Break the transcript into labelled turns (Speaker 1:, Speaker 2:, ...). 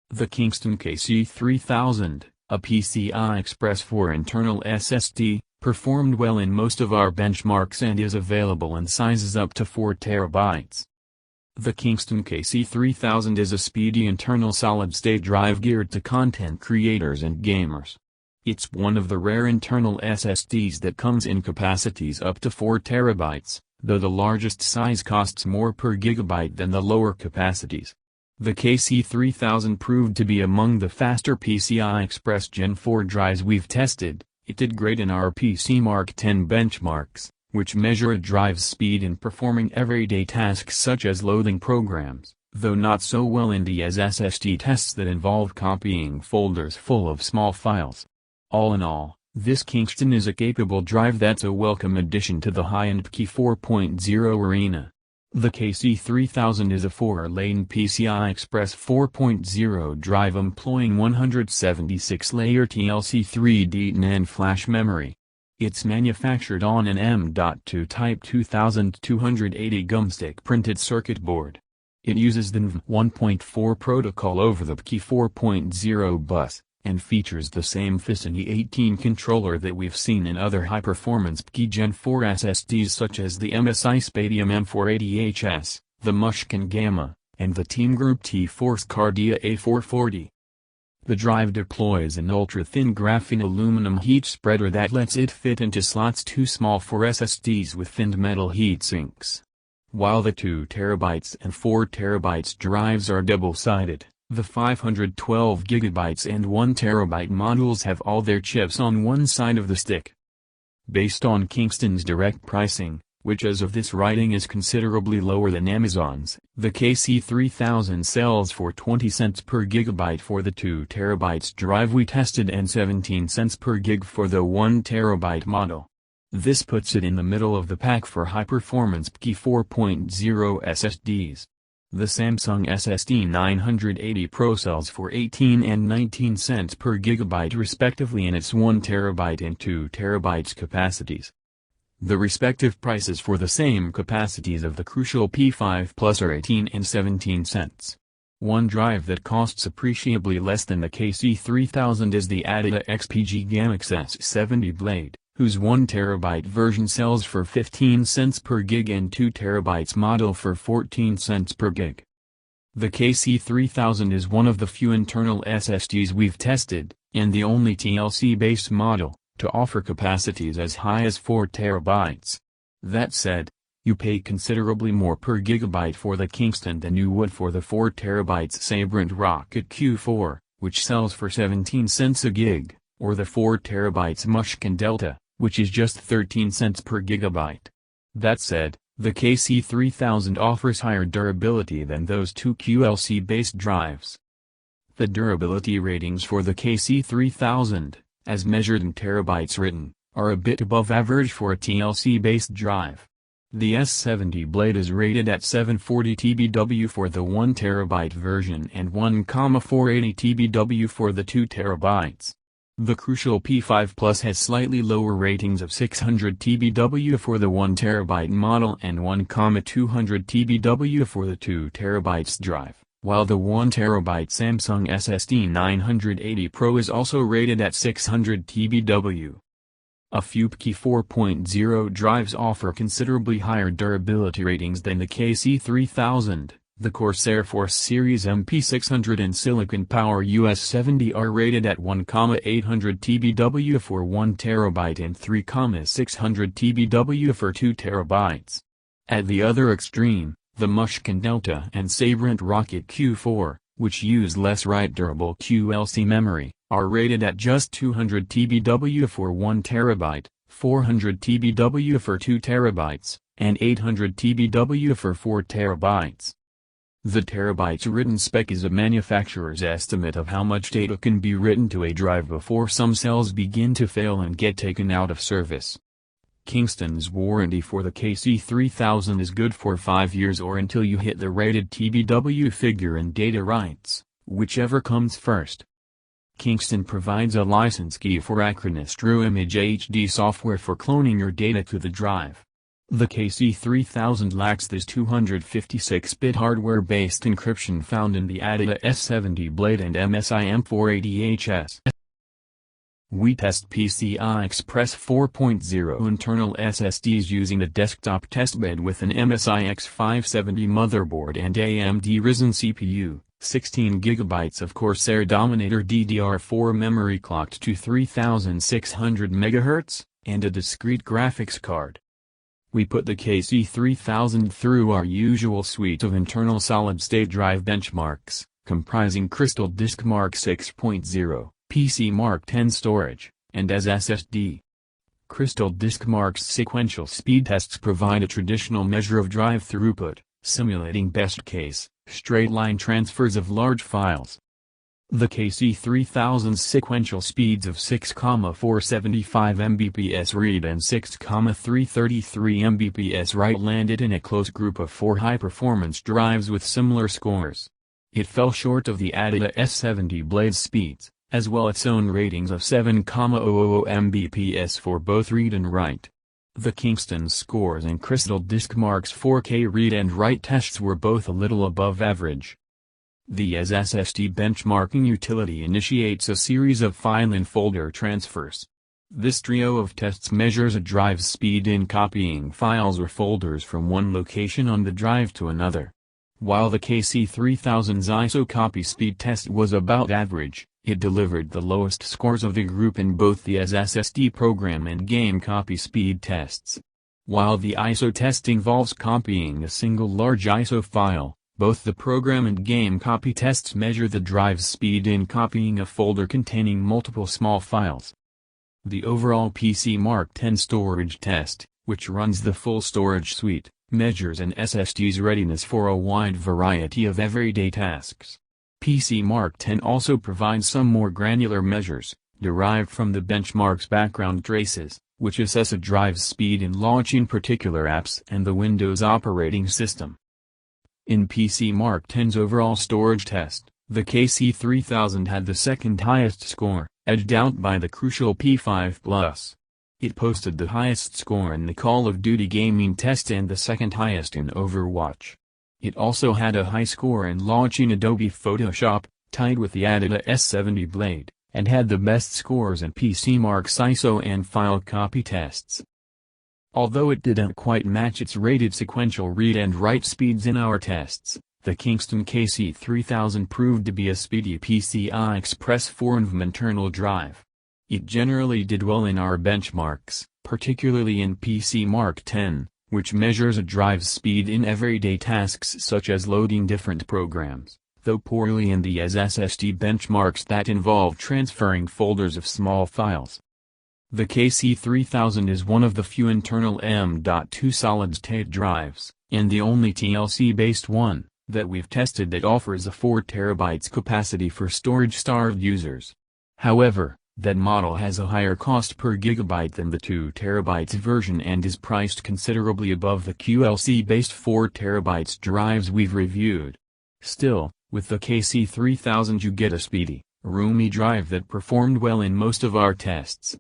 Speaker 1: The Kingston KC3000, a PCI Express 4 internal SSD, performed well in most of our benchmarks and is available in sizes up to 4 TB. The Kingston KC3000 is a speedy internal solid-state drive geared to content creators and gamers. It's one of the rare internal SSDs that comes in capacities up to 4 TB, though the largest size costs more per gigabyte than the lower capacities. The KC3000 proved to be among the faster PCI Express Gen 4 drives we've tested. It did great in our PC Mark X benchmarks, which measure a drive's speed in performing everyday tasks such as loading programs, though not so well in the SSD tests that involve copying folders full of small files. All in all, this Kingston is a capable drive that's a welcome addition to the high-end PCIe 4.0 arena. The KC3000 is a 4-lane PCI Express 4.0 drive employing 176-layer TLC 3D NAND flash memory. It's manufactured on an M.2 Type 2280 gumstick printed circuit board. It uses the NV 1.4 protocol over the PCIe 4.0 bus, and features the same PCIe 18 controller that we've seen in other high-performance PCIe Gen 4 SSDs such as the MSI Spatium M480HS, the Mushkin Gamma, and the Team Group T-Force Cardia A440. The drive deploys an ultra-thin graphene aluminum heat spreader that lets it fit into slots too small for SSDs with finned metal heat sinks. While the 2 TB and 4 TB drives are double-sided, the 512GB and 1 TB modules have all their chips on one side of the stick. Based on Kingston's direct pricing, which as of this writing is considerably lower than Amazon's, the KC3000 sells for 20 cents per gigabyte for the 2 TB drive we tested and 17 cents per gig for the 1 TB model. This puts it in the middle of the pack for high-performance PCIe 4.0 SSDs. The Samsung SSD 980 Pro sells for 18 and 19 cents per gigabyte respectively in its 1 TB and 2 TB capacities. The respective prices for the same capacities of the Crucial P5 Plus are 18 and 17 cents. One drive that costs appreciably less than the KC3000 is the Adida XPG Gamix S70 Blade, whose 1 TB version sells for 15 cents per gig and 2 TB model for 14 cents per gig. The KC3000 is one of the few internal SSDs we've tested, and the only TLC-based model, to offer capacities as high as 4 TB. That said, you pay considerably more per gigabyte for the Kingston than you would for the 4 TB Sabrent Rocket Q4, which sells for 17 cents a gig, or the 4 TB Mushkin Delta, which is just 13 cents per gigabyte. That said, the KC3000 offers higher durability than those two QLC-based drives. The durability ratings for the KC3000, as measured in terabytes written, are a bit above average for a TLC-based drive. The S70 Blade is rated at 740 TBW for the 1 TB version and 1,480 TBW for the 2 TB. The Crucial P5 Plus has slightly lower ratings of 600 TBW for the 1 TB model and 1,200 TBW for the 2 TB drive, while the 1 TB Samsung SSD 980 Pro is also rated at 600 TBW. A few PCIe 4.0 drives offer considerably higher durability ratings than the KC3000. The Corsair Force Series MP600 and Silicon Power US70 are rated at 1,800 TBW for 1 TB and 3,600 TBW for 2 TB. At the other extreme, the Mushkin Delta and Sabrent Rocket Q4, which use less write-durable QLC memory, are rated at just 200 TBW for 1 TB, 400 TBW for 2 TB, and 800 TBW for 4 TB. The terabytes written spec is a manufacturer's estimate of how much data can be written to a drive before some cells begin to fail and get taken out of service. Kingston's warranty for the KC3000 is good for 5 years or until you hit the rated TBW figure in data writes, whichever comes first. Kingston provides a license key for Acronis True Image HD software for cloning your data to the drive. The KC3000 lacks this 256-bit hardware-based encryption found in the ATA S70 Blade and MSI M480HS. We test PCI Express 4.0 internal SSDs using a desktop testbed with an MSI X570 motherboard and AMD Ryzen CPU, 16GB of Corsair Dominator DDR4 memory clocked to 3600 MHz, and a discrete graphics card. We put the KC3000 through our usual suite of internal solid-state drive benchmarks, comprising Crystal Disk Mark 6.0, PC Mark 10 storage, and as SSD. Crystal Disk Mark's sequential speed tests provide a traditional measure of drive throughput, simulating best-case, straight-line transfers of large files. The KC3000's sequential speeds of 6,475 Mbps read and 6,333 Mbps write landed in a close group of 4 high-performance drives with similar scores. It fell short of the ATA S70 Blade's speeds, as well as its own ratings of 7,000 Mbps for both read and write. The Kingston scores and Crystal Disk Mark's 4K read and write tests were both a little above average. The SSD benchmarking utility initiates a series of file and folder transfers. This trio of tests measures a drive's speed in copying files or folders from one location on the drive to another. While the KC3000's ISO copy speed test was about average, it delivered the lowest scores of the group in both the SSD program and game copy speed tests. While the ISO test involves copying a single large ISO file, both the program and game copy tests measure the drive's speed in copying a folder containing multiple small files. The overall PC Mark 10 storage test, which runs the full storage suite, measures an SSD's readiness for a wide variety of everyday tasks. PC Mark 10 also provides some more granular measures, derived from the benchmark's background traces, which assess a drive's speed in launching particular apps and the Windows operating system. In PC Mark 10's overall storage test, the KC3000 had the second highest score, edged out by the crucial P5+. It posted the highest score in the Call of Duty gaming test and the second highest in Overwatch. It also had a high score in launching Adobe Photoshop, tied with the ATA S70 Blade, and had the best scores in PC Mark's ISO and file copy tests. Although it didn't quite match its rated sequential read and write speeds in our tests, the Kingston KC3000 proved to be a speedy PCI Express 4.0 internal drive. It generally did well in our benchmarks, particularly in PC Mark 10, which measures a drive's speed in everyday tasks such as loading different programs, though poorly in the SSD benchmarks that involve transferring folders of small files. The KC3000 is one of the few internal M.2 solid-state drives, and the only TLC-based one, that we've tested that offers a 4 TB capacity for storage-starved users. However, that model has a higher cost per gigabyte than the 2 TB version and is priced considerably above the QLC-based 4 TB drives we've reviewed. Still, with the KC3000 you get a speedy, roomy drive that performed well in most of our tests.